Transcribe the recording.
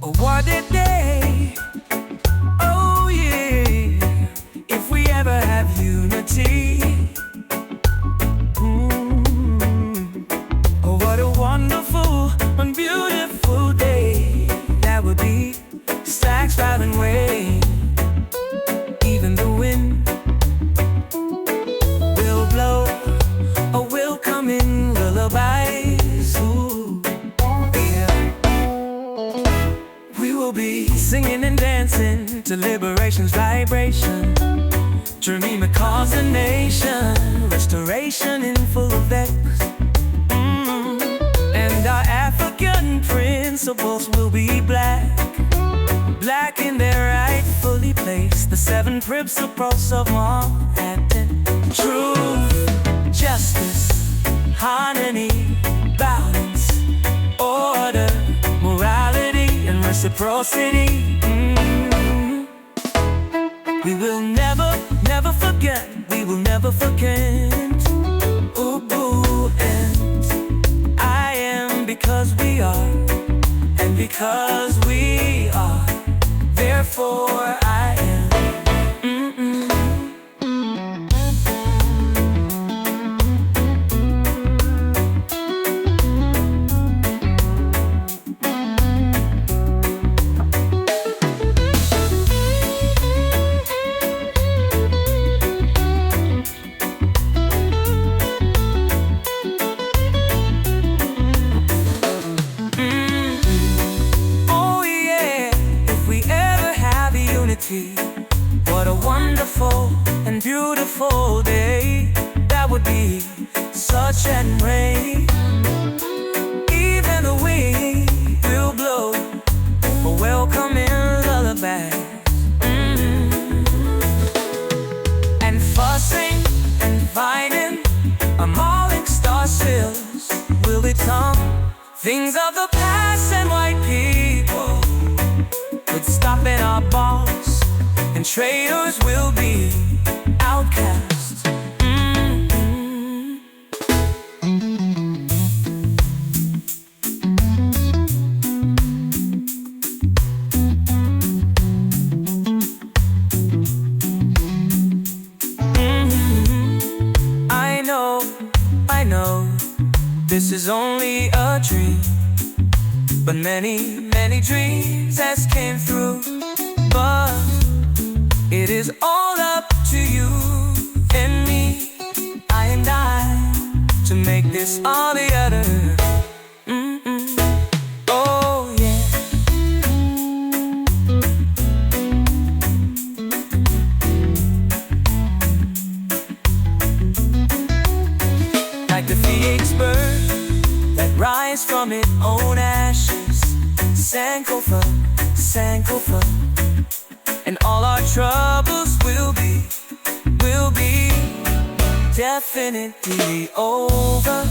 Oh, what a day. Oh, yeah. If we ever have unity. Oh, what a wonderful and beautiful day that would be. Stacks driving away. Even the wind will blow or will come in lullabies. Ooh, yeah. We will be singing and dancing to liberation's vibration. Dreaming a cause a nation, restoration in full effect. And our African principles will be black. Black in their rightfully placed. The 7 principles of Manhattan. Truth, justice, harmony, balance, order, morality, and reciprocity. We will never, never forget. We will never forget. Ooh, ooh, and I am because we are, and because we are, therefore I am. What a wonderful and beautiful day that would be. Such an rain. Even the wind will blow a welcoming lullaby. And fussing and fighting, a mauling star sails will become things of the past, and white people would stop in our bars, and traitors will be outcasts. I know, this is only a dream, but many, many dreams has came through. But it is all up to you and me, I and I, to make this all together. Oh yeah. Like the phoenix bird that rise from its own ashes, Sankofa, Sankofa. And all our troubles will be definitely over.